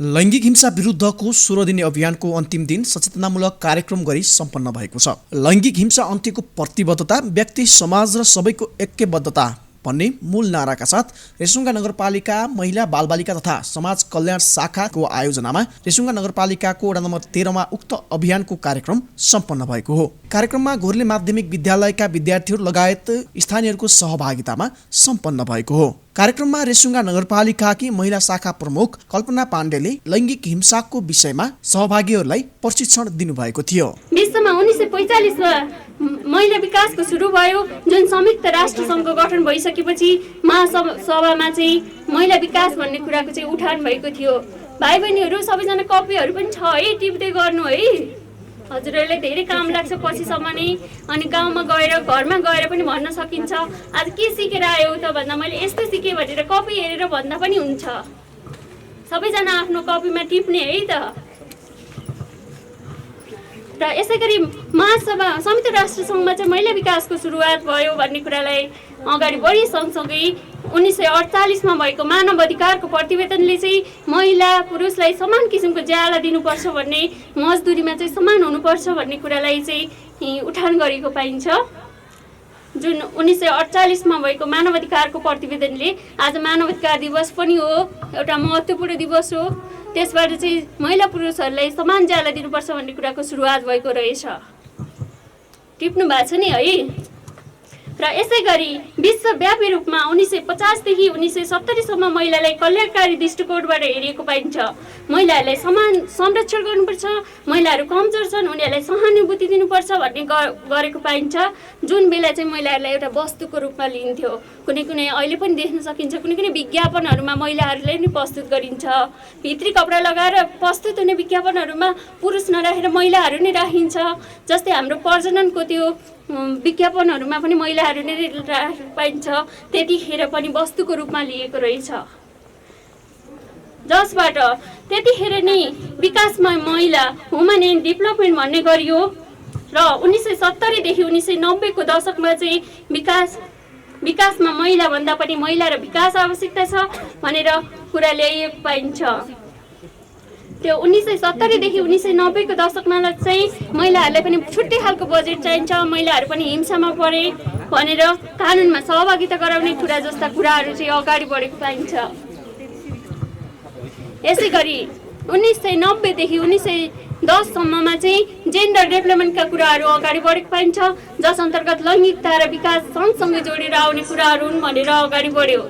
लैङ्गिक हिंसा विरुद्धको 16 दिने अभियानको अन्तिम दिन सचेतनामूलक कार्यक्रम गरी सम्पन्न भएको छ। लैङ्गिक हिंसा अन्त्यको प्रतिबद्धता, व्यक्ति, समाज र सबैको ऐक्यबद्धता भन्ने मूल नाराका साथ रेसुङ्गा नगरपालिका महिला बालबालिका तथा समाज कल्याण शाखाको आयोजनामा रेसुङ्गा नगरपालिकाको वडा नम्बर 13 मा उक्त अभियानको कार्यक्रम सम्पन्न भएको हो। कार्यक्रममा घोर्ले माध्यमिक विद्यालयका विद्यार्थीहरू लगायत स्थानीयहरूको सहभागितामा सम्पन्न भएको हो। कार्यक्रममा रेसुङ्गा नगरपालिकाकी महिला शाखा प्रमुख कल्पना पाण्डेले लैङ्गिक हिंसाको विषयमा सहभागीहरूलाई प्रशिक्षण दिनुभएको थियो। विश्वमा 1945 मा महिला विकासको सुरु भयो, जुन संयुक्त राष्ट्र सङ्घको गठन भइसकेपछि महासभामा चाहिँ महिला विकास भन्ने कुराको चाहिँ उठान भएको थियो। भाइ बहिनीहरू सबैजना कपीहरू पनि छ है, टिप्दै गर्नु है। हजुरहरूलाई धेरै काम लाग्छ पछिसम्म नै। अनि गाउँमा गएर घरमा गएर पनि भन्न सकिन्छ आज के सिकेर आयो त भन्दा मैले यस्तो सिकेँ भनेर कपी हेरेर भन्दा पनि हुन्छ। सबैजना आफ्नो कपीमा टिप्ने है त। र यसै गरी महासभा संयुक्त राष्ट्र सङ्घमा चाहिँ महिला विकासको सुरुवात भयो भन्ने कुरालाई अगाडि बढी सँगसँगै 1948 मा भएको मानव अधिकारको प्रतिवेदनले चाहिँ महिला पुरुषलाई समान किसिमको ज्याला दिनुपर्छ भन्ने, मजदुरीमा चाहिँ समान हुनुपर्छ भन्ने कुरालाई चाहिँ उठान गरेको पाइन्छ। जुन 1948 मा भएको मानव अधिकारको प्रतिवेदनले आज मानव अधिकार दिवस पनि हो, एउटा महत्त्वपूर्ण दिवस हो। त्यसबाट चाहिँ महिला पुरुषहरूलाई समान ज्याला दिनुपर्छ भन्ने कुराको सुरुवात भएको रहेछ। टिप्नु भएको छ नि है। र यसै गरी विश्वव्यापी रूपमा 1950 देखि 1970 सम्म महिलालाई कल्याणकारी दृष्टिकोणबाट हेरिएको पाइन्छ। महिलाहरूलाई समान संरक्षण गर्नुपर्छ, महिलाहरू कमजोर छन् उनीहरूलाई सहानुभूति दिनुपर्छ भन्ने गरेको पाइन्छ। जुन बेला चाहिँ महिलाहरूलाई एउटा वस्तुको रूपमा लिन्थ्यो, कुनै कुनै अहिले पनि देख्न सकिन्छ कुनै कुनै विज्ञापनहरूमा महिलाहरूलाई नै प्रस्तुत गरिन्छ। भित्री कपडा लगाएर प्रस्तुत हुने विज्ञापनहरूमा पुरुष नराखेर महिलाहरू नै राखिन्छ। जस्तै हाम्रो प्रजननको त्यो विज्ञापनहरूमा पनि महिलाहरू नै पाइन्छ। त्यतिखेर पनि वस्तुको रूपमा लिएको रहेछ, जसबाट त्यतिखेर नै विकासमा महिला ह्युमन एन्ड डेभलपमेन्ट भन्ने गरियो। र 1970 देखि 1990 को दशकमा चाहिँ विकासमा महिला भन्दा पनि महिला र विकास आवश्यकता छ भनेर कुरा ल्याइएको पाइन्छ। त्यो 1970 देखि 1990 को दशकमा चाहिँ महिलाहरूलाई पनि छुट्टै खालको बजेट चाहिन्छ, महिलाहरू पनि हिंसामा परे भनेर कानुनमा सहभागिता गराउने कुरा जस्ता कुराहरू चाहिँ अगाडि बढेको पाइन्छ। यसै गरी 1990 देखि 1910 सम्ममा चाहिँ जेन्डर डेभलपमेन्टका कुराहरू अगाडि बढेको पाइन्छ, जस अन्तर्गत लैङ्गिकता र विकास सँगसँगै जोडेर आउने कुराहरू हुन् भनेर अगाडि बढ्यो।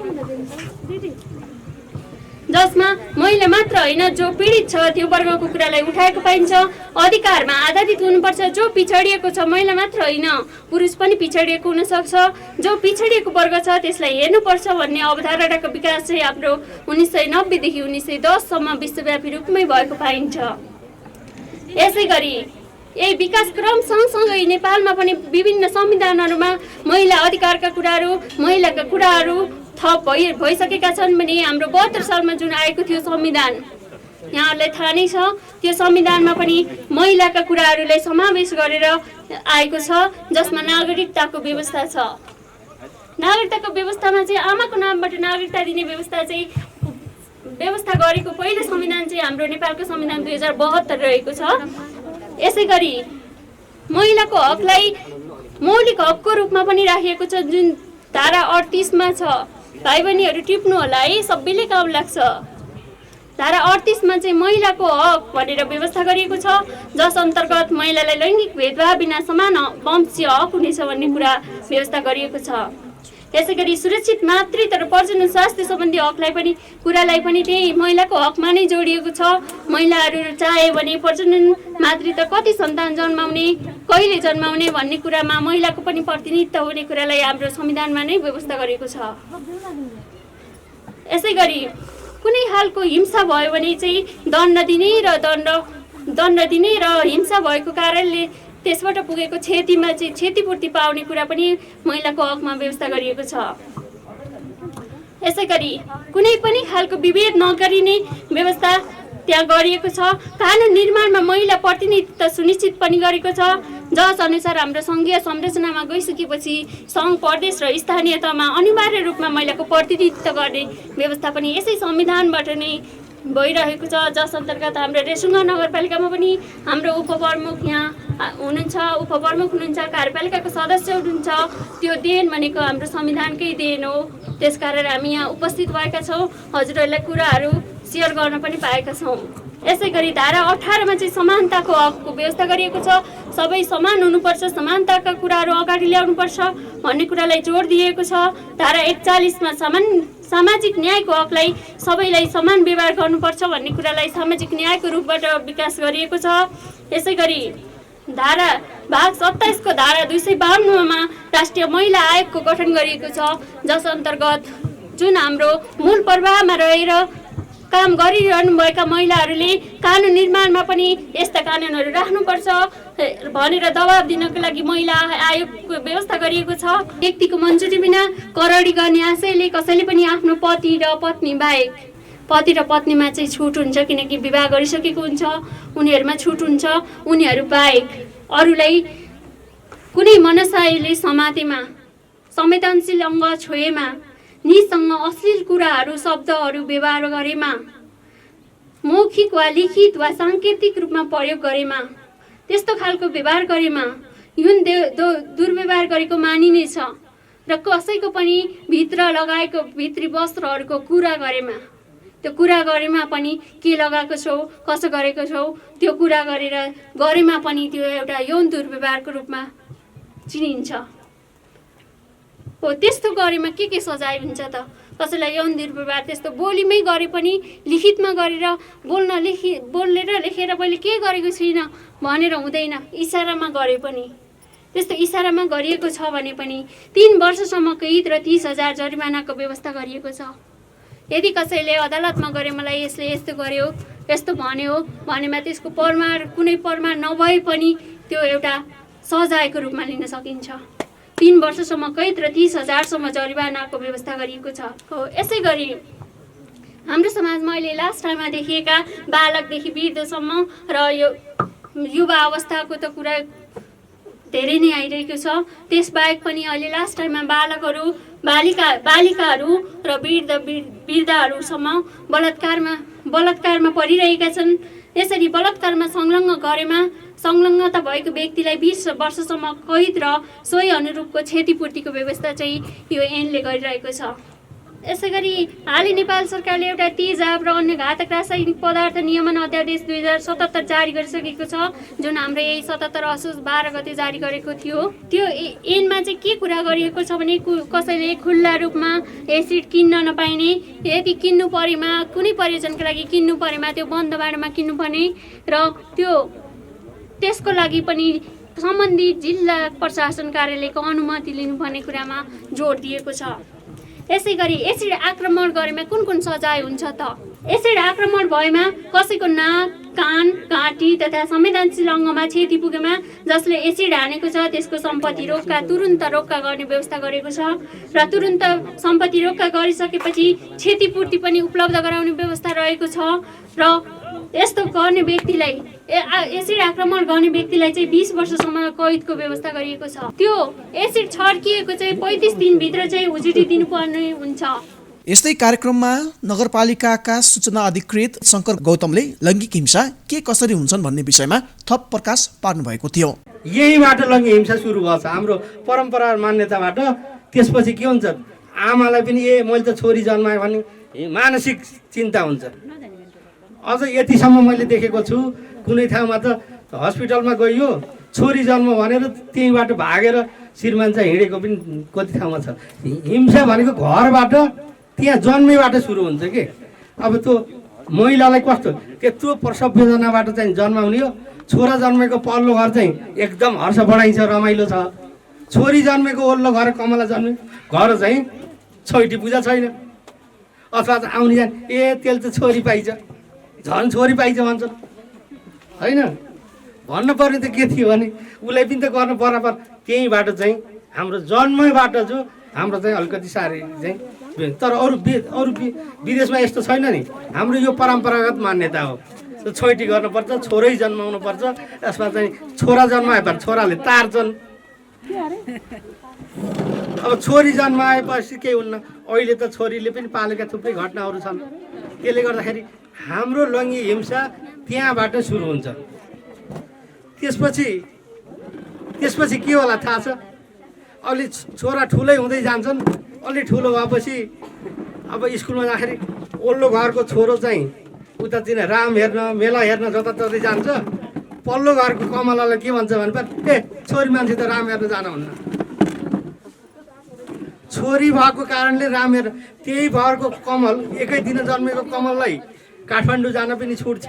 जसमा महिला मात्र होइन, जो पीडित छ त्यो वर्गको कुरालाई उठाएको पाइन्छ। अधिकारमा आधारित हुनुपर्छ, जो पिछडिएको छ महिला मात्र होइन पुरुष पनि पिछडिएको हुनसक्छ, जो पिछडिएको वर्ग छ त्यसलाई हेर्नुपर्छ भन्ने अवधारणाको विकास चाहिँ हाम्रो 1990 देखि 1910 सम्म विश्वव्यापी रूपमै भएको पाइन्छ। यसै गरी यही विकास क्रम सँगसँगै नेपालमा पनि विभिन्न संविधानहरूमा महिला अधिकारका कुराहरू, महिलाका कुराहरू थप भइसकेका छन् भने हाम्रो 72 सालमा जुन आएको थियो संविधान, यहाँहरूलाई थाहा नै छ, त्यो संविधानमा पनि महिलाका कुराहरूलाई समावेश गरेर आएको छ, जसमा नागरिकताको व्यवस्था छ। नागरिकताको व्यवस्थामा चाहिँ आमाको नामबाट नागरिकता दिने व्यवस्था गरेको पहिलो संविधान चाहिँ हाम्रो नेपालको संविधान 2072 रहेको छ। यसै गरी महिलाको हकलाई मौलिक हकको रूपमा पनि राखिएको छ, जुन धारा 38 मा छ। भाइ बहिनीहरू टिप्नु होला है, सबैले काम लाग्छ। धारा 38 मा चाहिँ महिलाको हक भनेर व्यवस्था गरिएको छ, जस अन्तर्गत महिलालाई लैङ्गिक भेदभाव बिना समान वंशीय हक हुनेछ भन्ने कुरा व्यवस्था गरिएको छ। यसै गरी सुरक्षित मातृत्व र प्रजनन स्वास्थ्य सम्बन्धी कुरालाई पनि त्यही महिलाको हकमा नै जोडिएको छ। महिलाहरू चाहे भने प्रजनन मातृत्व कति सन्तान जन्माउने, कहिले जन्माउने भन्ने कुरामा महिलाको पनि प्रतिनिधित्व हुने कुरालाई हाम्रो संविधानमा नै व्यवस्था गरिएको छ। यसै गरी कुनै खालको हिंसा भयो भने चाहिँ दण्ड दिने र हिंसा भएको कारणले त्यसबाट पुगेको क्षतिमा चाहिँ क्षतिपूर्ति पाउने कुरा पनि महिलाको हकमा व्यवस्था गरिएको छ। यसै गरी कुनै पनि खालको विभेद नगरिने व्यवस्था त्यहाँ गरिएको छ। कानुन निर्माणमा महिला प्रतिनिधित्व सुनिश्चित पनि गरेको छ, जस अनुसार हाम्रो सङ्घीय संरचनामा गइसकेपछि सङ्घ, प्रदेश र स्थानीय तहमा अनिवार्य रूपमा महिलाको प्रतिनिधित्व गर्ने व्यवस्था पनि यसै संविधानबाट नै भइरहेको छ, जस अन्तर्गत हाम्रो रेसुङ्गा नगरपालिकामा पनि हाम्रो उपप्रमुख यहाँ हुनुहुन्छ, उपप्रमुख हुनुहुन्छ, कार्यपालिकाको सदस्य हुनुहुन्छ। त्यो देन भनेको हाम्रो संविधानकै देन हो। त्यसकारण हामी यहाँ उपस्थित भएका छौँ, हजुरहरूलाई कुराहरू सेयर गर्न पनि पाएका छौँ। यसै गरी धारा 18मा चाहिँ समानताको हकको व्यवस्था गरिएको छ। सबै समान हुनुपर्छ, समानताका कुराहरू अगाडि ल्याउनुपर्छ भन्ने कुरालाई जोड दिएको छ। धारा 41मा सामाजिक न्यायको हकलाई सबैलाई समान व्यवहार गर्नुपर्छ भन्ने कुरालाई सामाजिक न्यायको रूपबाट विकास गरिएको छ। यसै गरी धारा भाग 27 को धारा 252मा राष्ट्रिय महिला आयोगको गठन गरिएको छ, जस अन्तर्गत जुन हाम्रो मूल प्रवाहमा रहेर काम गरिरहनुभएका महिलाहरूले कानुन निर्माणमा पनि यस्ता कानुनहरू राख्नुपर्छ भनेर दबाब दिनको लागि महिला आयोगको व्यवस्था गरिएको छ। व्यक्तिको मन्जुरी बिना करडी गर्ने आशयले कसैले पनि आफ्नो पति र पत्नी बाहेक, पति र पत्नीमा चाहिँ छुट हुन्छ किनकि विवाह गरिसकेको हुन्छ, उनीहरूमा छुट हुन्छ, उनीहरू बाहेक अरूलाई कुनै मनसायले समातेमा, संवेदनशील अङ्ग छोएमा, निसँग अश्लील कुराहरू शब्दहरू व्यवहार गरेमा, मौखिक वा लिखित वा साङ्केतिक रूपमा प्रयोग गरेमा, त्यस्तो खालको व्यवहार गरेमा यौन दुर्व्यवहार गरेको मानिनेछ र कसैको पनि भित्र लगाएको भित्री वस्त्रहरूको कुरा गरेमा, त्यो कुरा गरेमा पनि के लगाएको छौ, कसो गरेको छौ, त्यो कुरा गरेमा पनि त्यो एउटा यौन दुर्व्यवहारको रूपमा चिनिन्छ। हो त्यस्तो गरेमा के सजाय हुन्छ त? कसैलाई यौन दुर्व्यवहार त्यस्तो बोलीमै गरे पनि, लिखितमा गरेर बोलेर लेखेर मैले के गरेको छुइनँ भनेर हुँदैन। इसारामा गरे पनि, त्यस्तो इसारामा गरिएको छ भने पनि 3 वर्षसम्म कैद र 30,000 जरिमानाको व्यवस्था गरिएको छ। यदि कसैले अदालतमा गरे मलाई यसले यस्तो गर्यो, यस्तो भन्यो भनेमा त्यसको कुनै प्रमाण नभए पनि त्यो एउटा सजायको रूपमा लिन सकिन्छ। 3 वर्षसम्म कैद र 30,000सम्म जरिवानाको व्यवस्था गरिएको छ। हो यसै गरी हाम्रो समाजमा अहिले लास्ट टाइममा देखिएका बालकदेखि वृद्धसम्म र यो युवा अवस्थाको त कुरा धेरै नै आइरहेको छ। त्यसबाहेक पनि अहिले लास्ट टाइममा बालकहरू, बालिकाहरू र वृद्धहरूसम्म बलात्कारमा परिरहेका छन्। यसरी बलात्कारमा संलग्नता भएको व्यक्तिलाई 20 वर्षसम्म कैद र सोही अनुरूपको क्षतिपूर्तिको व्यवस्था चाहिँ यो ऐनले गरिरहेको छ। यसै गरी हालै नेपाल सरकारले एउटा तेजाब र अन्य घातक रासायनिक पदार्थ नियमन अध्यादेश 2077 जारी गरिसकेको छ, जुन हाम्रो यही 77 असोज 12 गते जारी गरेको थियो। त्यो ऐनमा चाहिँ के कुरा गरिएको छ भने कसैले खुल्ला रूपमा एसिड किन्न नपाइने, यदि किन्नु परेमा कुनै प्रयोजनको लागि किन्नु परेमा त्यो बन्द बाटोमा किन्नुपर्ने र त्यसको लागि पनि सम्बन्धित जिल्ला प्रशासन कार्यालयको अनुमति लिनुपर्ने कुरामा जोड दिएको छ। यसै गरी एसिड आक्रमण गरेमा कुन सजाय हुन्छ त? एसिड आक्रमण भएमा कसैको नाक, कान, घाँटी तथा संवेदनशील अङ्गमा क्षति पुगेमा जसले एसिड हानेको छ त्यसको सम्पत्ति तुरुन्त रोक्का गर्ने व्यवस्था गरेको छ र तुरुन्त सम्पत्ति रोक्का गरिसकेपछि क्षतिपूर्ति पनि उपलब्ध गराउने व्यवस्था रहेको छ र यस्तो गर्ने व्यक्तिलाई, एसिड आक्रमण गर्ने व्यक्तिलाई चाहिँ 20 वर्षसम्म कैदको व्यवस्था गरिएको छ। त्यो एसिड छर्किएको चाहिँ 35 दिनभित्र चाहिँ उजुरी दिनुपर्ने हुन्छ। यस्तै कार्यक्रममा नगरपालिकाका सूचना अधिकृत शङ्कर गौतमले लैङ्गिक हिंसा के कसरी हुन्छन् भन्ने विषयमा थप प्रकाश पार्नु भएको थियो। यहीबाट लैङ्गिक हिंसा सुरु भएको छ हाम्रो परम्परा मान्यताबाट। त्यसपछि के हुन्छ, आमालाई पनि मैले त छोरी जन्माएँ भन्ने मानसिक चिन्ता हुन्छ। अझ यतिसम्म मैले देखेको छु, कुनै ठाउँमा त हस्पिटलमा गइयो छोरी जन्म भनेर त्यहीँबाट भागेर श्रीमान चाहिँ हिँडेको पनि कति ठाउँमा छ। हिंसा भनेको घरबाट, त्यहाँ जन्मेबाट सुरु हुन्छ कि। अब त्यो महिलालाई कस्तो त्यत्रो प्रसव वेदनाबाट चाहिँ जन्माउने हो। छोरा जन्मेको पल्लो घर चाहिँ एकदम हर्ष बढाइन्छ, रमाइलो छ। छोरी जन्मेको ओल्लो घर कमला जन्मे घर चाहिँ छैटी पूजा छैन, अथवा आउने जाने त्यसले त छोरी पाइन्छ, झन् छोरी पाइन्छ भन्छन् होइन। भन्नुपर्ने त के थियो भने उसलाई पनि त गर्नु बराबर। त्यहीँबाट चाहिँ हाम्रो जन्मैबाट जो हाम्रो चाहिँ अलिकति साह्रै चाहिँ, तर अरू विदेशमा यस्तो छैन नि। हाम्रो यो परम्परागत मान्यता हो, छोइटी गर्नुपर्छ, छोरै जन्माउनु पर्छ। यसमा चाहिँ छोरा जन्माए भने छोराले तार्छन्। अब छोरी जन्माएपछि केही हुन्न। अहिले त छोरीले पनि पालेका थुप्रै घटनाहरू छन्। त्यसले गर्दाखेरि हाम्रो लैङ्गिक हिंसा त्यहाँबाट सुरु हुन्छ। त्यसपछि के होला थाहा छ? अलि छोरा ठुलै हुँदै जान्छन्, अलि ठुलो भएपछि अब स्कुलमा जाँदाखेरि ओल्लो घरको छोरो चाहिँ उतातिर राम हेर्न मेला हेर्न जताततै जान्छ, पल्लो घरको कमलालाई के भन्छ भने ए छोरी मान्छे त राम हेर्न जानुहुन्न। छोरी भएको कारणले राम हेर्न, त्यही भरको कमल एकै दिन जन्मेको कमललाई काठमाडौँ जान पनि छुट छ,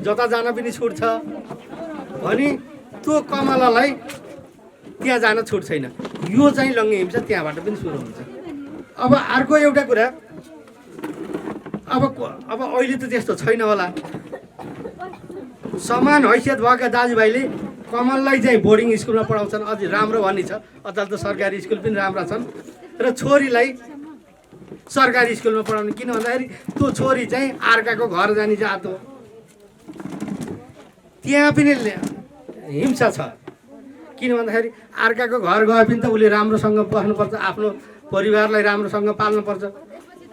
जता जान पनि छुट छ भने त्यो कमलालाई त्यहाँ जान छुट छैन। यो चाहिँ लैङ्गिक हिंसा त्यहाँबाट पनि सुरु हुन्छ। अब अर्को एउटा कुरा, अब अहिले त त्यस्तो छैन होला। समान हैसियत भएका दाजुभाइले कमललाई चाहिँ बोर्डिङ स्कुलमा पढाउँछन्, अझै राम्रो भन्ने छ। अझ त सरकारी स्कुल पनि राम्रा छन् र छोरीलाई सरकारी स्कुलमा पढाउने। किन भन्दाखेरि त्यो छोरी चाहिँ अर्काको घर जाने जात हो, त्यहाँ पनि हिंसा छ। किन भन्दाखेरि अर्काको घर गए पनि त उसले राम्रोसँग बस्नुपर्छ, आफ्नो परिवारलाई राम्रोसँग पाल्नुपर्छ,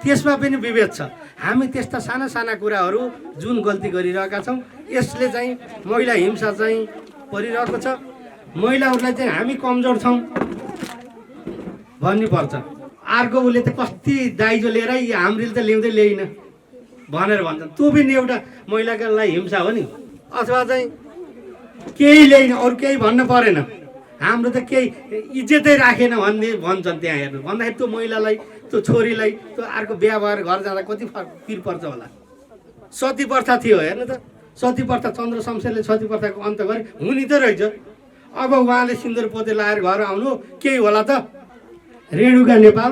त्यसमा पनि विभेद छ। हामी त्यस्ता साना साना कुराहरू जुन गल्ती गरिरहेका छौँ, यसले चाहिँ महिला हिंसा चाहिँ परिरहेको छ। महिलाहरूलाई चाहिँ हामी कमजोर छौँ भन्नुपर्छ। अर्को उसले त कति दाइजो लिएर हामीले त ल्याउँदै ल्याइन भनेर भन्छन्, त्यो पनि एउटा महिलाको लागि हिंसा हो नि। अथवा चाहिँ केही ल्याइन, अरू केही भन्नु परेन, हाम्रो त केही इज्जतै राखेन भन्ने भन्छन्। त्यहाँ हेर्नु भन्दाखेरि त्यो महिलालाई, त्यो छोरीलाई त्यो अर्को बिहा भएर घर जाँदा कति पिर पर्छ होला। सती प्रथा थियो, हेर्नु त, सती प्रथा चन्द्र शमशेरले सती प्रथाको अन्त गरे, हुने त रहेछ। अब उहाँले सिन्दुर पोते लाएर घर आउनु केही होला त? रेणुका नेपाल,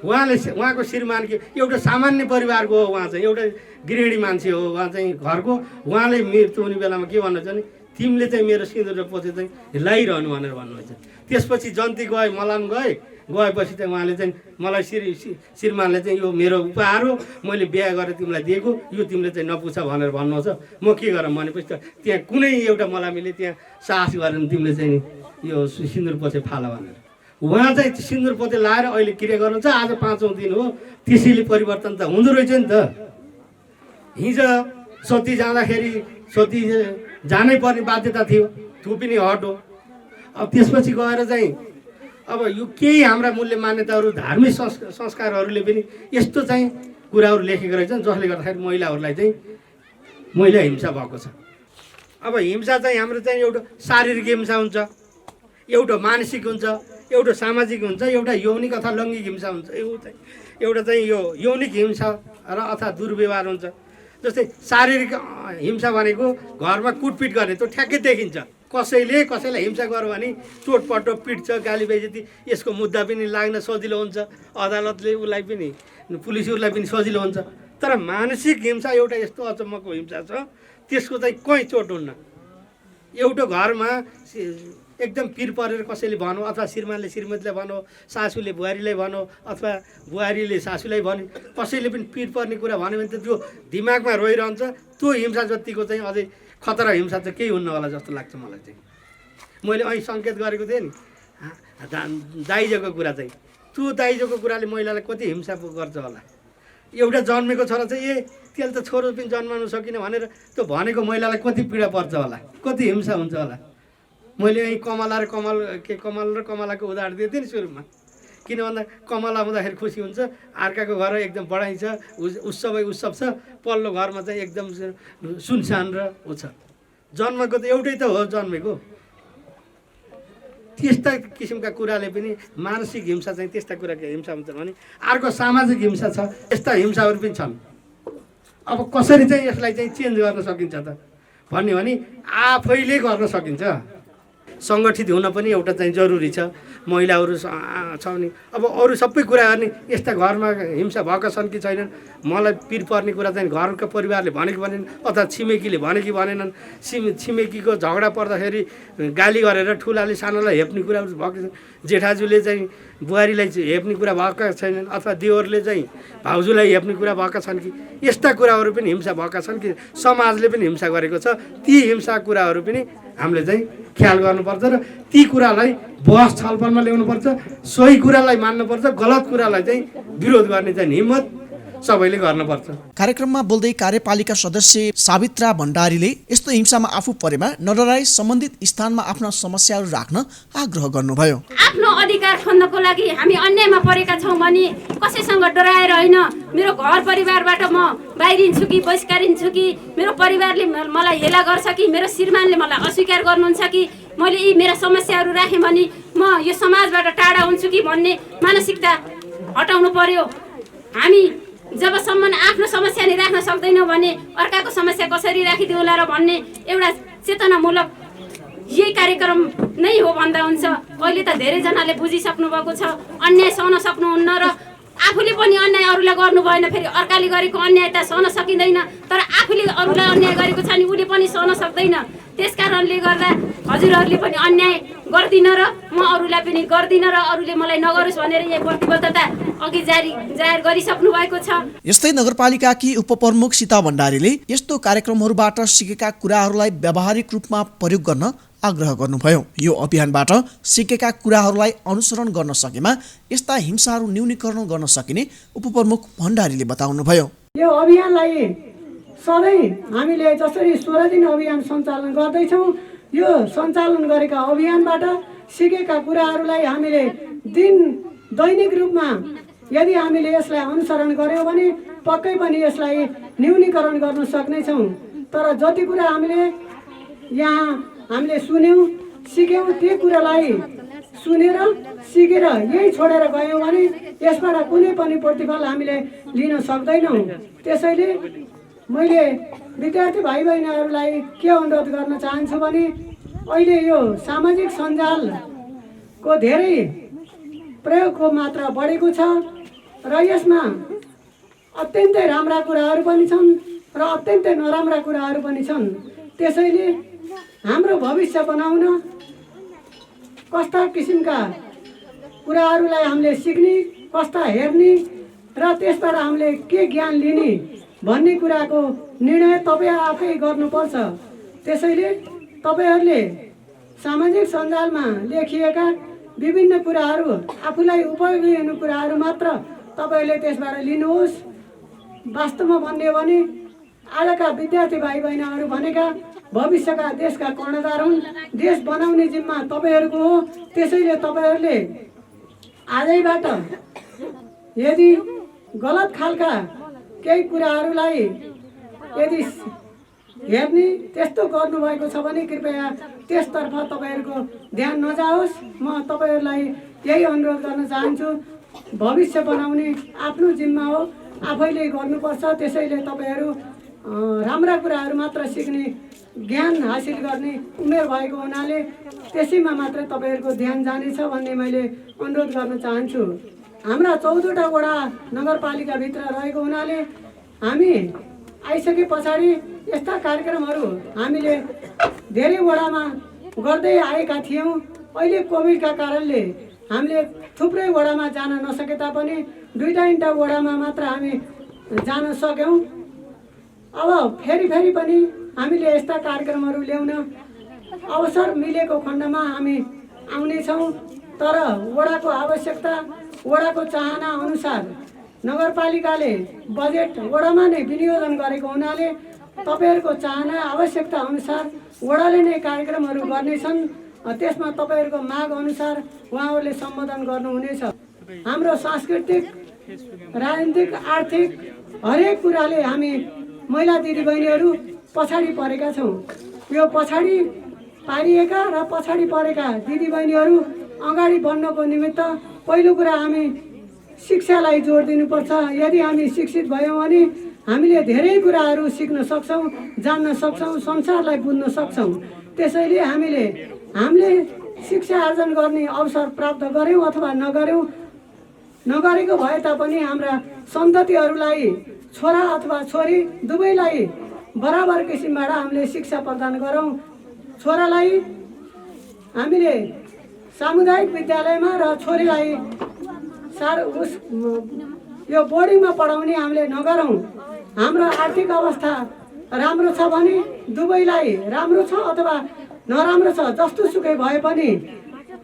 उहाँको श्रीमान के एउटा सामान्य परिवारको हो, उहाँ चाहिँ एउटा गृहिणी मान्छे हो, उहाँ चाहिँ घरको। उहाँले मृत्यु हुने बेलामा के भन्नुहुन्छ भने तिमीले चाहिँ मेरो सिन्दुर पोते चाहिँ लगाइरहनु भनेर भन्नुहुन्छ। त्यसपछि जन्ती गए, मलाम गएपछि चाहिँ उहाँले चाहिँ मलाई श्रीमानले चाहिँ यो मेरो उपहार हो, मैले बिहा गरेर तिमीलाई दिएको, यो तिमीले चाहिँ नपुछ भनेर भन्नुहुन्छ। म के गरौँ भनेपछि त त्यहाँ कुनै एउटा मलामीले त्यहाँ साहस गरेर तिमीले चाहिँ यो सिन्दुर पोते फाल भनेर उहाँ चाहिँ सिन्दुर पोते लाएर अहिले क्रिया गर्नुहुन्छ। आज 5औं दिन हो, त्यसैले परिवर्तन त हुँदो रहेछ नि त। हिजो सती जाँदाखेरि सती जानै पर्ने बाध्यता थियो, त्यो पनि हट हो। अब त्यसपछि गएर चाहिँ अब यो केही हाम्रा मूल्य मान्यताहरू, धार्मिक संस्कारहरूले पनि यस्तो चाहिँ कुराहरू लेखेको रहेछन् जसले गर्दाखेरि महिलाहरूलाई चाहिँ महिला हिंसा भएको छ। अब हिंसा चाहिँ हाम्रो चाहिँ एउटा शारीरिक हिंसा हुन्छ, एउटा मानसिक हुन्छ, एउटा सामाजिक हुन्छ, एउटा यौनिक अथवा लैङ्गिक हिंसा हुन्छ। एउटा चाहिँ यो यौनिक हिंसा र अथवा दुर्व्यवहार हुन्छ। जस्तै शारीरिक हिंसा भनेको घरमा कुटपिट गर्ने, त्यो ठ्याक्कै देखिन्छ। कसैले कसैलाई हिंसा गर्यो भने चोटपटो पिट्छ, गाली बेइज्जती, यसको मुद्दा पनि लाग्न सजिलो हुन्छ, अदालतले उसलाई पनि पुलिसहरूलाई पनि सजिलो हुन्छ। तर मानसिक हिंसा एउटा यस्तो अचम्मको हिंसा छ, त्यसको चाहिँ कहीँ चोट हुन्न। एउटा घरमा एकदम पिर परेर कसैले भन्यो, अथवा श्रीमानले श्रीमतीलाई भन्यो, सासूले बुहारीलाई भन्यो, अथवा बुहारीले सासूलाई भन्यो, कसैले पनि पिर पर्ने कुरा भन्यो भने त त्यो दिमागमा रोइरहन्छ। त्यो हिंसा जतिको चाहिँ अझै खतरा हिंसा चाहिँ केही हुन्न होला जस्तो लाग्छ मलाई चाहिँ। मैले અહીં सङ्केत गरेको थिएँ नि दाइजोको कुरा चाहिँ, त्यो दाइजोको कुराले महिलालाई कति हिंसा गर्छ होला। एउटा जन्मेको छोरा चाहिँ त्यसले त छोरो पनि जन्माउनु सकिन भनेर त्यो भनेको महिलालाई कति पीडा पर्छ होला, कति हिंसा हुन्छ होला। मैले यही कमला र कमल र कमलाको उदाहरण दिएको थिएँ नि सुरुमा। किन भन्दा कमला हुँदाखेरि खुसी हुन्छ, अर्काको घर एकदम बढाइ छ, उत्सव छ, पल्लो घरमा चाहिँ एकदम सुनसान र ऊ छ। जन्मको त एउटै त हो जन्मेको। त्यस्ता किसिमका कुराले पनि मानसिक हिंसा चाहिँ त्यस्ता कुराको हिंसा हुन्छ भने अर्को सामाजिक हिंसा छ। यस्ता हिंसाहरू पनि छन्। अब कसरी चाहिँ यसलाई चाहिँ चेन्ज गर्न सकिन्छ त भन्ने भने आफैले गर्न सकिन्छ। सङ्गठित हुन पनि एउटा चाहिँ जरुरी छ। महिलाहरू छ भने अब अरू सबै कुरा गर्ने, यस्ता घरमा हिंसा भएका छन् कि छैनन्, मलाई पिर पर्ने कुरा चाहिँ घरको परिवारले भनेको भनेन अथवा छिमेकीले भनेकी भनेनन्, छिमेकीको झगडा पर्दाखेरि गाली गरेर ठुलाले सानोलाई हेप्ने कुरा भएको छ, जेठाजुले चाहिँ बुहारीलाई हेप्ने कुरा भएका छैनन्, अथवा देवरले चाहिँ भाउजूलाई हेप्ने कुरा भएका छन् कि, यस्ता कुराहरू पनि हिंसा भएका छन् कि समाजले पनि हिंसा गरेको छ। ती हिंसा कुराहरू पनि हामीले चाहिँ ख्याल गर्नुपर्छ र ती कुरालाई बहस छलफलमा ल्याउनुपर्छ। सही कुरालाई मान्नुपर्छ, गलत कुरालाई चाहिँ विरोध गर्ने चाहिँ हिम्मत सबैले गर्नुपर्छ। कार्यक्रममा बोल्दै कार्यपालिका सदस्य सावित्रा भण्डारीले यस्तो हिंसामा आफू परेमा नडराई सम्बन्धित स्थानमा आफ्ना समस्याहरू राख्न आग्रह गर्नुभयो। आफ्नो अधिकार खन्नको लागि हामी अन्यायमा परेका छौँ भने कसैसँग डराएर होइन, मेरो घर परिवारबाट म बाहिरिन्छु कि बहिष्कारिन्छु कि मेरो परिवारले मलाई हेला गर्छ कि मेरो श्रीमानले मलाई अस्वीकार गर्नुहुन्छ कि मैले यी मेरा समस्याहरू राखेँ भने म यो समाजबाट टाढा हुन्छु कि भन्ने मानसिकता हटाउनु पर्यो। हामी जबसम्म आफ्नो समस्या नै राख्न सक्दैनौँ भने अर्काको समस्या कसरी राखिदिउला र भन्ने एउटा चेतनामूलक यही कार्यक्रम नै हो भन्दा हुन्छ। अहिले त धेरैजनाले बुझिसक्नु भएको छ, अन्याय सहन सक्नुहुन्न र आफूले पनि अन्याय अरूलाई गर्नु भएन, फेरि अर्काले गरेको अन्याय त सहन सकिँदैन, तर आफूले अरूलाई अन्याय गरेको छ नि उसले पनि सहन सक्दैन। त्यस कारणले गर्दा हजुरहरूले पनि अन्याय गर्दिन र म अरूलाई पनि गर्दिन र अरूले मलाई नगरोस् भनेर यहाँ प्रतिबद्धता अघि जाहेर गरिसक्नु भएको छ। यस्तै नगरपालिकाकी उपप्रमुख सीता भण्डारीले यस्तो कार्यक्रमहरूबाट सिकेका कुराहरूलाई व्यावहारिक रूपमा प्रयोग गर्न आग्रह गर्नुभयो। यो अभियानबाट सिकेका कुराहरूलाई अनुसरण गर्न सकेमा यस्ता हिंसाहरू न्यूनीकरण गर्न सकिने उपप्रमुख भण्डारीले बताउनुभयो। यो अभियानलाई सधैँ हामीले जसरी 16 दिन अभियान सञ्चालन गर्दैछौँ, यो सञ्चालन गरेका अभियानबाट सिकेका कुराहरूलाई हामीले दैनिक रूपमा यदि हामीले यसलाई अनुसरण गर्यौँ भने पक्कै पनि यसलाई न्यूनीकरण गर्न सक्नेछौँ। तर जति कुरा हामीले सुन्यौँ सिक्यौँ त्यो कुरालाई सुनेर सिकेर यही छोडेर गयौँ भने यसबाट कुनै पनि प्रतिफल हामीले लिन सक्दैनौँ। त्यसैले मैले विद्यार्थी भाइ बहिनीहरूलाई के अनुरोध गर्न चाहन्छु भने अहिले यो सामाजिक सञ्जालको धेरै प्रयोगको मात्रा बढेको छ र यसमा अत्यन्तै राम्रा कुराहरू पनि छन् र अत्यन्तै नराम्रा कुराहरू पनि छन्। त्यसैले हाम्रो भविष्य बनाउन कस्ता किसिमका कुराहरूलाई हामीले सिक्ने, कस्ता हेर्ने र त्यसबाट हामीले के ज्ञान लिने भन्ने कुराको निर्णय तपाईँ आफै गर्नुपर्छ। त्यसैले तपाईँहरूले सामाजिक सञ्जालमा लेखिएका विभिन्न कुराहरू आफूलाई उपयोगी हुने कुराहरू मात्र तपाईँहरूले त्यसबाट लिनुहोस्। वास्तवमा भन्ने हो भने आजका विद्यार्थी भाइ बहिनीहरू भनेका भविष्यका देशका कर्णधार हुन्। देश बनाउने जिम्मा तपाईँहरूको हो। त्यसैले तपाईँहरूले आजैबाट यदि गलत खालका केही कुराहरूलाई यदि हेर्ने त्यस्तो गर्नुभएको छ भने कृपया त्यसतर्फ तपाईँहरूको ध्यान नजाओस्। म तपाईँहरूलाई यही अनुरोध गर्न चाहन्छु, भविष्य बनाउने आफ्नो जिम्मा हो, आफैले गर्नुपर्छ। त्यसैले तपाईँहरू राम्रा कुराहरू मात्र सिक्ने, ज्ञान हासिल गर्ने उमेर भएको हुनाले त्यसैमा मात्र तपाईँहरूको ध्यान जानेछ भन्ने मैले अनुरोध गर्न चाहन्छु। हाम्रा 14वटा वडा नगरपालिकाभित्र रहेको हुनाले हामी आइसके पछाडि यस्ता कार्यक्रमहरू हामीले धेरै वडामा गर्दै आएका थियौँ। अहिले कोभिडका कारणले हामीले थुप्रै वडामा जान नसके तापनि 2-3 वडामा मात्र हामी जान सक्यौँ। अब फेरि पनि हामीले यस्ता कार्यक्रमहरू ल्याउन अवसर मिलेको खण्डमा हामी आउनेछौँ। तर वडाको आवश्यकता, वडाको चाहना अनुसार नगरपालिकाले बजेट वडामा नै विनियोजन गरेको हुनाले तपाईँहरूको चाहना आवश्यकता अनुसार वडाले नै कार्यक्रमहरू गर्नेछन्। त्यसमा तपाईँहरूको माग अनुसार उहाँहरूले सम्बोधन गर्नुहुनेछ। हाम्रो सांस्कृतिक, राजनीतिक, आर्थिक हरेक कुराले हामी महिला दिदीबहिनीहरू पछाडि परेका छौँ। यो पछाडि पारिएका र पछाडि परेका दिदीबहिनीहरू अगाडि बढ्नको निमित्त पहिलो कुरा हामी शिक्षालाई जोड दिनुपर्छ। यदि हामी शिक्षित भयौँ भने हामीले धेरै कुराहरू सिक्न सक्छौँ, जान्न सक्छौँ, संसारलाई बुझ्न सक्छौँ। त्यसैले हामीले शिक्षा आर्जन गर्ने अवसर प्राप्त गऱ्यौँ अथवा नगरेको भए तापनि हाम्रा सन्ततिहरूलाई, छोरा अथवा छोरी दुवैलाई बराबर किसिमबाट हामीले शिक्षा प्रदान गरौँ। छोरालाई हामीले सामुदायिक विद्यालयमा र छोरीलाई यो बोर्डिङमा पढाउने हामीले नगरौँ। हाम्रो आर्थिक अवस्था राम्रो छ भने दुवैलाई राम्रो छ अथवा नराम्रो छ, जस्तो सुकै भए पनि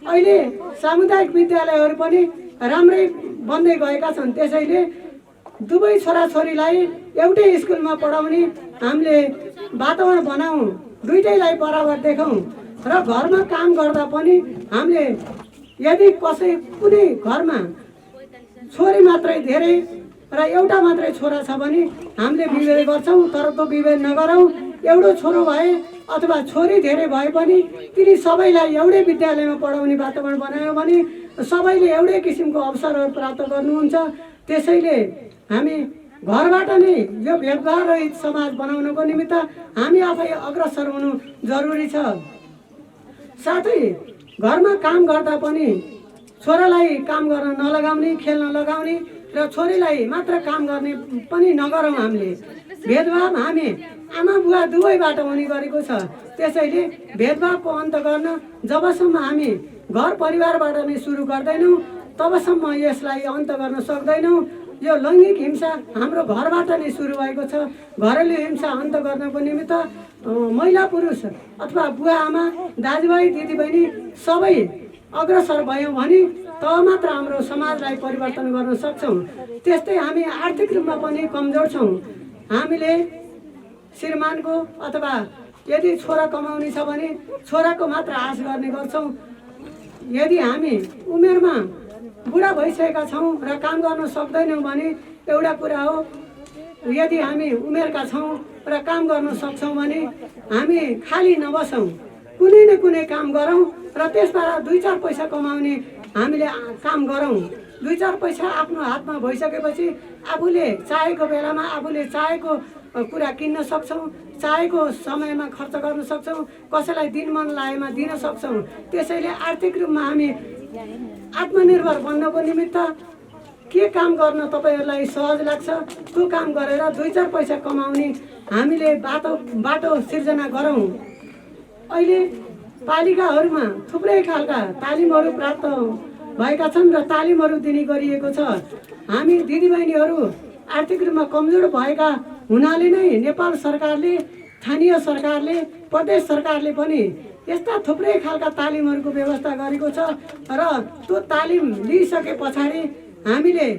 अहिले सामुदायिक विद्यालयहरू पनि राम्रै बन्दै गएका छन्। त्यसैले दुवै छोराछोरीलाई एउटै स्कुलमा पढाउने हामीले वातावरण बनाऊँ, दुईटैलाई बराबर देखाउँ र घरमा काम गर्दा पनि हामीले यदि कुनै घरमा छोरी मात्रै धेरै र एउटा मात्रै छोरा छ भने हामीले विभेद गर्छौँ, तर त्यो विभेद नगरौँ। एउटो छोरो भए अथवा छोरी धेरै भए पनि तिनी सबैलाई एउटै विद्यालयमा पढाउने वातावरण बनायो भने सबैले एउटै किसिमको अवसरहरू प्राप्त गर्नुहुन्छ। त्यसैले हामी घरबाट नै यो भेदभाव रहित समाज बनाउनको निमित्त हामी आफै अग्रसर हुनु जरुरी छ। साथै घरमा काम गर्दा पनि छोरालाई काम गर्न नलगाउने, खेल्न लगाउने र छोरीलाई मात्र काम गर्ने पनि नगरौँ। हामीले भेदभाव हामी आमा बुवा दुवैबाट हुने गरेको छ। त्यसैले भेदभावको अन्त गर्न जबसम्म हामी घर परिवारबाट नै सुरु गर्दैनौँ तबसम्म यसलाई अन्त गर्न सक्दैनौँ। यो लैङ्गिक हिंसा हाम्रो घरबाट नै सुरु भएको छ। घरेलु हिंसा अन्त गर्नको निमित्त महिला पुरुष अथवा बुवा आमा दाजुभाइ दिदीबहिनी सबै अग्रसर भयौँ भने तब मात्र हाम्रो समाजलाई परिवर्तन गर्न सक्छौँ। त्यस्तै हामी आर्थिक रूपमा पनि कमजोर छौँ। हामीले श्रीमानको अथवा यदि छोरा कमाउने छ भने छोराको मात्र आश गर्ने गर्छौँ। यदि हामी उमेरमा बुढा भइसकेका छौँ र काम गर्न सक्दैनौँ भने एउटा कुरा हो, यदि हामी उमेरका छौँ र काम गर्न सक्छौँ भने हामी खाली नबसौँ, कुनै न कुनै काम गरौँ र त्यसबाट 2-4 पैसा कमाउने हामीले काम गरौँ। 2-4 पैसा आफ्नो हातमा भइसकेपछि आफूले चाहेको बेलामा आफूले चाहेको कुरा किन्न सक्छौँ, चाहेको समयमा खर्च गर्न सक्छौँ, कसैलाई दिन मन लागेमा दिन सक्छौँ। त्यसैले आर्थिक रूपमा हामी आत्मनिर्भर बन्नको निमित्त के काम गर्न तपाईँहरूलाई सहज लाग्छ त्यो काम गरेर 2-4 पैसा कमाउने हामीले बाटो सिर्जना गरौँ। अहिले पालिकाहरूमा थुप्रै खालका तालिमहरू प्राप्त भएका छन् र तालिमहरू दिने गरिएको छ। हामी दिदीबहिनीहरू आर्थिक रूपमा कमजोर भएका हुनाले नै नेपाल सरकारले, स्थानीय सरकारले, प्रदेश सरकारले पनि यस्ता थुप्रै खालका तालिमहरूको व्यवस्था गरेको छ र त्यो तालिम लिइसके पछाडि हामीले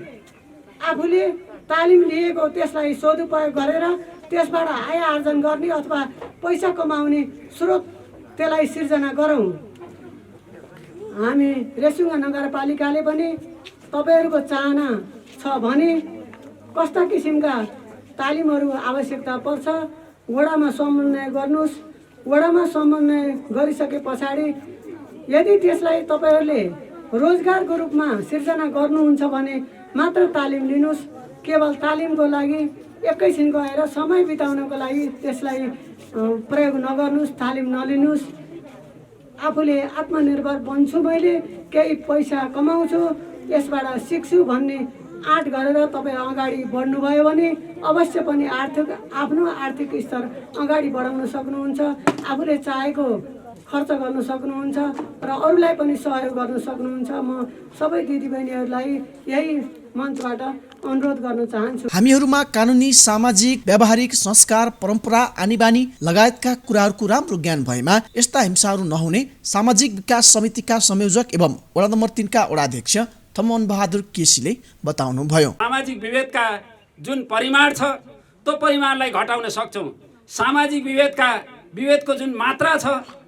आफूले तालिम लिएको त्यसलाई सदुपयोग गरेर त्यसबाट आय आर्जन गर्ने अथवा पैसा कमाउने स्रोत त्यसलाई सिर्जना गरौँ। हामी रेसुङ्गा नगरपालिकाले पनि तपाईँहरूको चाहना छ भने कस्ता किसिमका तालिमहरू आवश्यकता पर्छ वडामा समन्वय गर्नुहोस्। वडामा समन्वय गरिसके पछाडि यदि त्यसलाई तपाईँहरूले रोजगारको रूपमा सिर्जना गर्नुहुन्छ भने मात्र तालिम लिनुहोस्। केवल तालिमको लागि एकैछिन गएर समय बिताउनको लागि त्यसलाई प्रयोग नगर्नुहोस्, तालिम नलिनुहोस्। आफूले आत्मनिर्भर बन्छु, मैले केही पैसा कमाउँछु, यसबाट सिक्छु भन्ने आँट गरेर तपाईँ अगाडि बढ्नुभयो भने अवश्य पनि आफ्नो आर्थिक स्तर अगाडि बढाउन सक्नुहुन्छ। आफूले चाहेको खर्च गर्न सक्नुहुन्छ र अरूलाई पनि सहयोग गर्न सक्नुहुन्छ। म सबै दिदीबहिनीहरूलाई यही मञ्चबाट अनुरोध गर्न चाहन्छु। हामीहरूमा कानुनी, सामाजिक, व्यावहारिक, संस्कार, परम्परा, आनीबानी लगायतका कुराहरूको राम्रो ज्ञान भएमा यस्ता हिंसाहरू नहुने सामाजिक विकास समितिका संयोजक एवं वडा नम्बर 3 का वडाध्यक्ष थमन बहादुर केसीले बताउनुभयो। सामाजिक विभेदका जुन परिमाण छ त्यो परिमाणलाई घटाउन सक्छौँ। सामाजिक विभेदको जुन मात्रा छ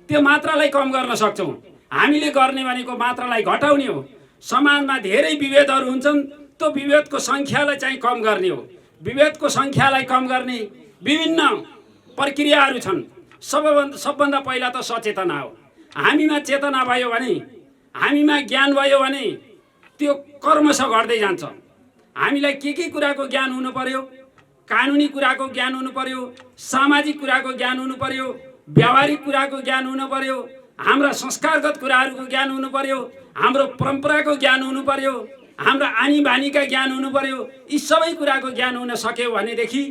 त्यो मात्रालाई कम गर्न सक्छौँ। हामीले गर्ने भनेको मात्रालाई घटाउने हो। समाजमा धेरै विभेदहरू हुन्छन्, त्यो विभेदको सङ्ख्यालाई चाहिँ कम गर्ने हो। विभेदको सङ्ख्यालाई कम गर्ने विभिन्न प्रक्रियाहरू छन्। सबभन्दा पहिला त सचेतना हो। हामीमा चेतना भयो भने, हामीमा ज्ञान भयो भने त्यो कर्मश गर्दै जान्छ। हामीलाई के कुराको ज्ञान हुनु पर्यो? कानुनी कुराको ज्ञान हुनु पर्यो, सामाजिक कुराको ज्ञान हुनु पर्यो, व्यावहारिक कुराको ज्ञान हुनु पर्यो, हाम्रा संस्कारगत कुराहरूको ज्ञान हुनु पर्यो, हाम्रो परम्पराको ज्ञान हुनु पर्यो, हाम्रा आनी बानीका ज्ञान हुनु पर्यो। यी सबै कुराको ज्ञान हुन सक्यो भनेदेखि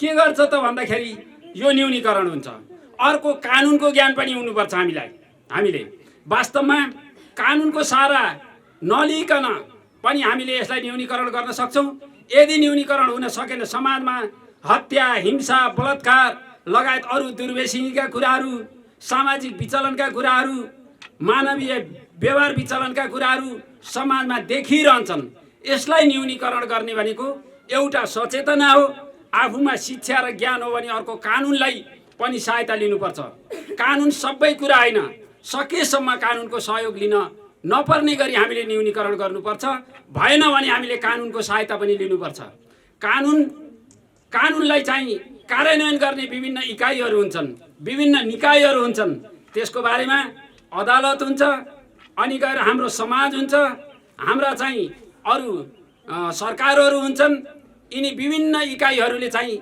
के गर्छ त भन्दाखेरि यो न्यूनीकरण हुन्छ। अर्को कानुनको ज्ञान पनि हुनुपर्छ हामीले वास्तवमा कानुनको सहारा नलिकन पनि हामीले यसलाई न्यूनीकरण गर्न सक्छौँ। यदि न्यूनीकरण हुन सकेन समाजमा हत्या, हिंसा, बलात्कार लगायत अरू दुर्व्यसनीका कुराहरू, सामाजिक विचलनका कुराहरू, मानवीय व्यवहार विचलनका कुराहरू समाजमा देखिरहन्छन्। यसलाई न्यूनीकरण गर्ने भनेको एउटा सचेतना हो, आफूमा शिक्षा र ज्ञान हो भने अर्को कानुनलाई पनि सहायता लिनुपर्छ। कानुन सबै कुरा होइन, सकेसम्म कानुनको सहयोग लिन नपर्ने गरी हामीले न्यूनीकरण गर्नुपर्छ। भएन भने हामीले कानुनको सहायता पनि लिनुपर्छ। कानुनलाई चाहिँ कार्यान्वयन गर्ने विभिन्न इकाइहरू हुन्छन्, विभिन्न निकायहरू हुन्छन्, त्यसको बारेमा अदालत हुन्छ, अनि गएर हाम्रो समाज हुन्छ, हाम्रा चाहिँ अरू सरकारहरू हुन्छन्। यिनी विभिन्न इकाइहरूले चाहिँ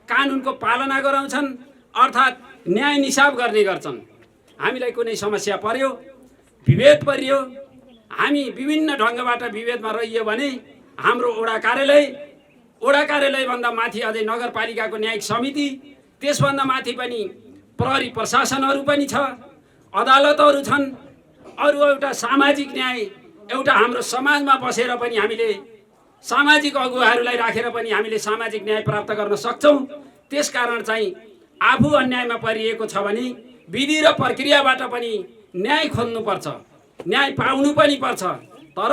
कानुनको पालना गराउँछन्, अर्थात् न्याय निसाब गर्ने गर्छन्। हामीलाई कुनै समस्या पर्यो, विभेद परियो, हामी विभिन्न ढङ्गबाट विभेदमा रहियो भने हाम्रो वडा कार्यालयभन्दा माथि अझै नगरपालिकाको न्यायिक समिति, त्यसभन्दा माथि पनि प्रहरी प्रशासनहरू पनि छ, अदालतहरू छन्। अरू एउटा सामाजिक न्याय, एउटा हाम्रो समाजमा बसेर पनि हामीले सामाजिक अगुवाहरूलाई राखेर पनि हामीले सामाजिक न्याय प्राप्त गर्न सक्छौँ। त्यसकारण चाहिँ आफू अन्यायमा परिएको छ भने विधि र प्रक्रियाबाट पनि न्याय खोज्नुपर्छ, न्याय पाउनु पनि पर्छ। तर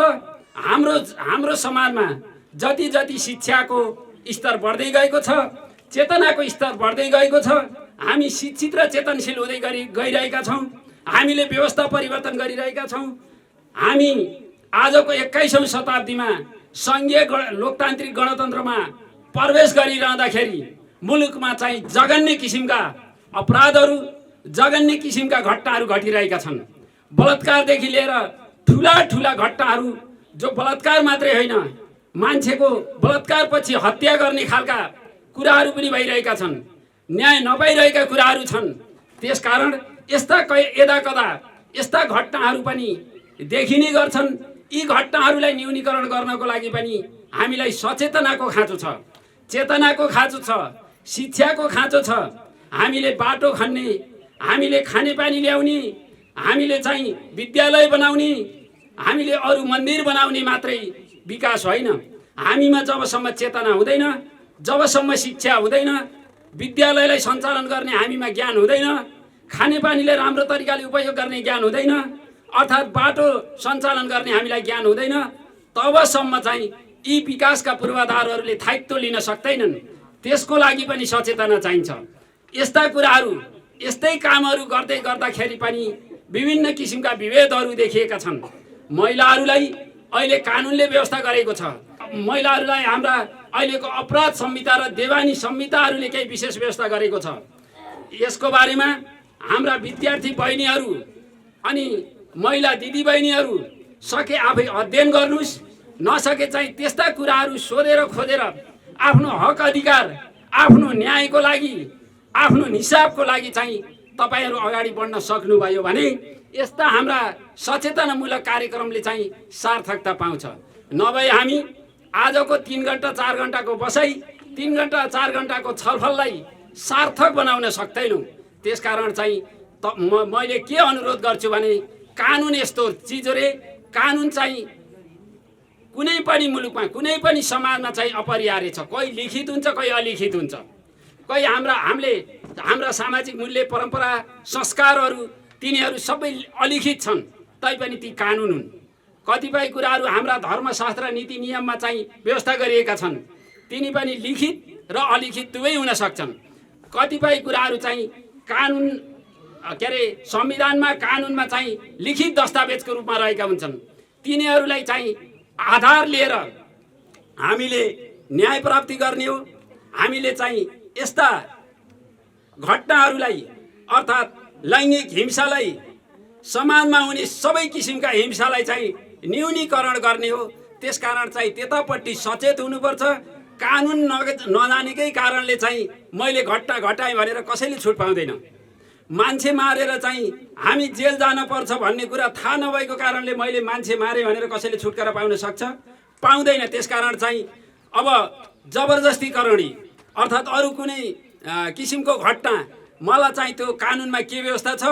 हाम्रो समाजमा जति जति शिक्षाको स्तर बढ्दै गएको छ, चेतनाको स्तर बढ्दै गएको छ, हामी शिक्षित र चेतनशील हुँदै गइरहेका छौँ, हामीले व्यवस्था परिवर्तन गरिरहेका छौँ। हामी आजको 21औं शताब्दीमा सङ्घीय लोकतान्त्रिक गणतन्त्रमा प्रवेश गरिरहँदाखेरि मुलुकमा चाहिँ जघन्य किसिमका अपराधहरू, जघन्य किसिमका घटनाहरू घटिरहेका छन्। बलात्कारदेखि लिएर ठुला ठुला घटनाहरू, जो बलात्कार मात्रै होइन, मान्छेको बलात्कारपछि हत्या गर्ने खालका कुराहरू पनि भइरहेका छन्, न्याय नपाइरहेका कुराहरू छन्। त्यसकारण यस्ता यदाकदा यस्ता घटनाहरू पनि देखिने गर्छन्। यी घटनाहरूलाई न्यूनीकरण गर्नको लागि पनि हामीलाई सचेतनाको खाँचो छ, चेतनाको खाँचो छ, शिक्षाको खाँचो छ। हामीले बाटो खन्ने, हामीले खानेपानी ल्याउने, हामीले चाहिँ विद्यालय बनाउने, हामीले अरू मन्दिर बनाउने मात्रै विकास होइन। हामीमा जबसम्म चेतना हुँदैन, जबसम्म शिक्षा हुँदैन, विद्यालयलाई सञ्चालन गर्ने हामीमा ज्ञान हुँदैन, खानेपानीले राम्रो तरिकाले उपयोग गर्ने ज्ञान हुँदैन, अर्थात् बाटो सञ्चालन गर्ने हामीलाई ज्ञान हुँदैन, तबसम्म चाहिँ यी विकासका पूर्वाधारहरूले दायित्व लिन सक्दैनन्। त्यसको लागि पनि सचेतना चाहिन्छ। यस्ता कुराहरू, यस्तै कामहरू गर्दै गर्दाखेरि पनि विभिन्न किसिमका विभेदहरू देखिएका छन्। महिलाहरूलाई अहिले कानुनले व्यवस्था गरेको छ। महिलाहरूलाई हाम्रा अहिलेको अपराध संहिता र देवानी संहिताहरूले केही विशेष व्यवस्था गरेको छ। यसको बारेमा हाम्रा विद्यार्थी बहिनीहरू अनि महिला दिदीबहिनीहरू सके आफै अध्ययन गर्नुहोस्, नसके चाहिँ त्यस्ता कुराहरू सोधेर खोजेर आफ्नो हक अधिकार, आफ्नो न्यायको लागि, आफ्नो निसाबको लागि चाहिँ तपाईँहरू अगाडि बढ्न सक्नुभयो भने यस्ता हाम्रा सचेतनामूलक कार्यक्रमले चाहिँ सार्थकता पाउँछ। नभए हामी आजको 3 घण्टा 4 घण्टाको बसाइ, 3 घण्टा 4 घण्टाको छलफललाई सार्थक बनाउन सक्दैनौँ। त्यसकारण चाहिँ मैले के अनुरोध गर्छु भने कानुन यस्तो चिज रे, कानुन चाहिँ कुनै पनि मुलुकमा, कुनै पनि समाजमा चाहिँ अपरिहार्य छ। कोही लिखित हुन्छ, कोही अलिखित हुन्छ। कोही हाम्रा सामाजिक मूल्य, परम्परा, संस्कारहरू तिनीहरू सबै अलिखित छन्, तैपनि ती कानुन हुन्। कतिपय कुराहरू हाम्रा धर्मशास्त्र नीति नियममा चाहिँ व्यवस्था गरिएका छन्, तिनी पनि लिखित र अलिखित दुवै हुन सक्छन्। कतिपय कुराहरू चाहिँ कानुन संविधानमा, कानुनमा चाहिँ लिखित दस्तावेजको रूपमा रहेका हुन्छन्। तिनीहरूलाई चाहिँ आधार लिएर हामीले न्याय प्राप्ति गर्ने हो। हामीले चाहिँ यस्ता घटनाहरूलाई, अर्थात् लैङ्गिक हिंसालाई, समाजमा हुने सबै किसिमका हिंसालाई चाहिँ न्यूनीकरण गर्ने हो। त्यसकारण चाहिँ त्यतापट्टि सचेत हुनुपर्छ। कानुन नजानेकै कारणले चाहिँ मैले घटना घटाएँ भनेर कसैले छुट पाउँदैन। मान्छे मारेर चाहिँ हामी जेल जान पर्छ भन्ने कुरा थाहा नभएको कारणले मैले मान्छे मारेँ भनेर कसैले छुटकारा पाउन सक्छ? पाउँदैन। त्यसकारण चाहिँ अब जबरजस्तीकरणी अर्थात् अरू कुनै किसिमको घटना, मलाई चाहिँ त्यो कानुनमा के व्यवस्था छ,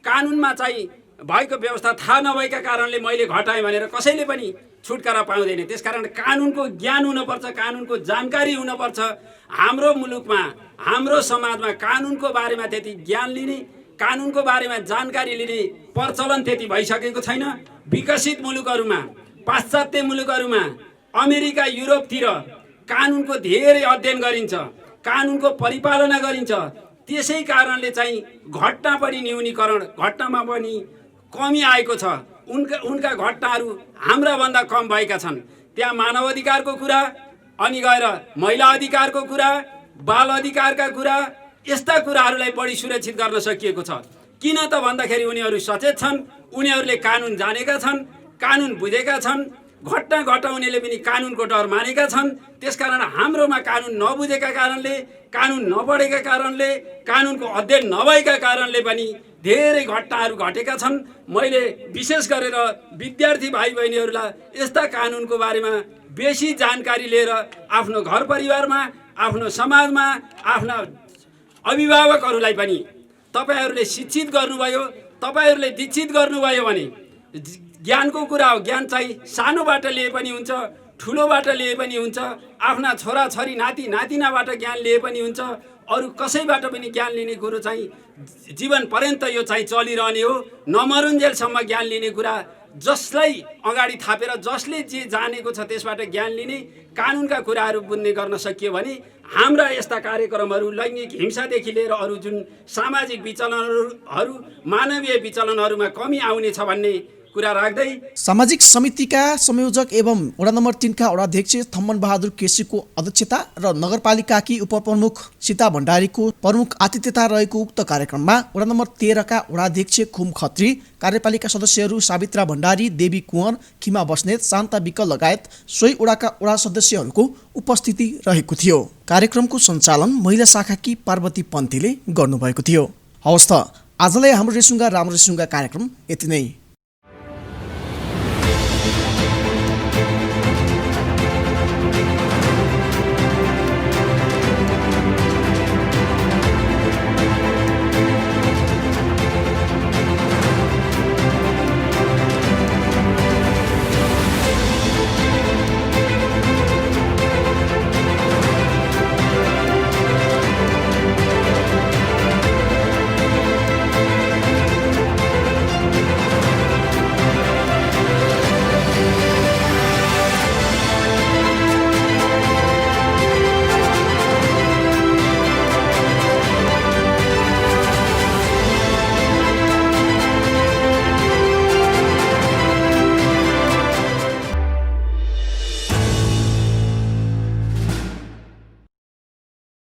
कानुनमा चाहिँ भएको व्यवस्था थाहा नभएका कारणले मैले घटाएँ भनेर कसैले पनि छुटकारा पाउँदैन। त्यसकारण कानुनको ज्ञान हुनुपर्छ, कानुनको जानकारी हुनुपर्छ। हाम्रो मुलुकमा, हाम्रो समाजमा कानुनको बारेमा त्यति ज्ञान लिने, कानुनको बारेमा जानकारी लिने प्रचलन त्यति भइसकेको छैन। विकसित मुलुकहरूमा, पाश्चात्य मुलुकहरूमा, अमेरिका, युरोपतिर कानुनको धेरै अध्ययन गरिन्छ, कानुनको परिपालना गरिन्छ। त्यसै कारणले चाहिँ घटना पनि न्यूनीकरण, घटनामा पनि कमी आएको छ। उनका घटनाहरू हाम्राभन्दा कम भएका छन्। त्यहाँ मानव अधिकारको कुरा, अनि गएर महिला अधिकारको कुरा, बाल अधिकारका कुरा, यस्ता कुराहरूलाई बढी सुरक्षित गर्न सकिएको छ। किन त भन्दाखेरि उनीहरू सचेत छन्, उनीहरूले कानुन जानेका छन्, कानुन बुझेका छन्, घटना घटाउनेले पनि कानुनको डर मानेका छन्। त्यसकारण हाम्रोमा कानुन नबुझेका कारणले, कानुन नपढेका कारणले, कानुनको अध्ययन नभएका कारणले पनि धेरै घटनाहरू घटेका छन्। मैले विशेष गरेर विद्यार्थी भाइ बहिनीहरूलाई यस्ता कानुनको बारेमा बेसी जानकारी लिएर आफ्नो घर परिवारमा, आफ्नो समाजमा, आफ्ना अभिभावकहरूलाई पनि तपाईहरूले शिक्षित गर्नुभयो, तपाईँहरूले दीक्षित गर्नुभयो भने ज्ञानको कुरा हो। ज्ञान चाहिँ सानोबाट लिए पनि हुन्छ, ठुलोबाट लिए पनि हुन्छ, आफ्ना छोराछोरी नाति नातिनाबाट ज्ञान लिए पनि हुन्छ, अरू कसैबाट पनि ज्ञान लिने कुरो चाहिँ जीवन पर्यन्त यो चाहिँ चलिरहने हो। नमरुन्जेलसम्म ज्ञान लिने कुरा, जसलाई अगाडि थापेर जसले जे जानेको छ त्यसबाट ज्ञान लिने, कानुनका कुराहरू बुझ्ने गर्न सकियो भने हाम्रा यस्ता कार्यक्रमहरू लैङ्गिक हिंसादेखि लिएर अरू जुन सामाजिक विचलनहरू, मानवीय विचलनहरूमा कमी आउनेछ भन्ने कुरा राख्दै सामाजिक समितिका संयोजक एवं वडा नम्बर 3 का वडाध्यक्ष थम्मन बहादुर केसीको अध्यक्षता र नगरपालिकाकी उपप्रमुख सीता भण्डारीको प्रमुख आतिथ्यता रहेको उक्त कार्यक्रममा वडा नम्बर 13 का वडाध्यक्ष खुम खत्री, कार्यपालिका सदस्यहरू सावित्रा भण्डारी, देवी कुँवर, खिमा बस्नेत, शान्ता विकल लगायत सोही वडाका वडा सदस्यहरूको उपस्थिति रहेको थियो। कार्यक्रमको सञ्चालन महिला शाखाकी पार्वती पन्थीले गर्नुभएको थियो। हवस् त आजलाई हाम्रो रेसुङ्गा राम रेसुङ्गा कार्यक्रम यति नै।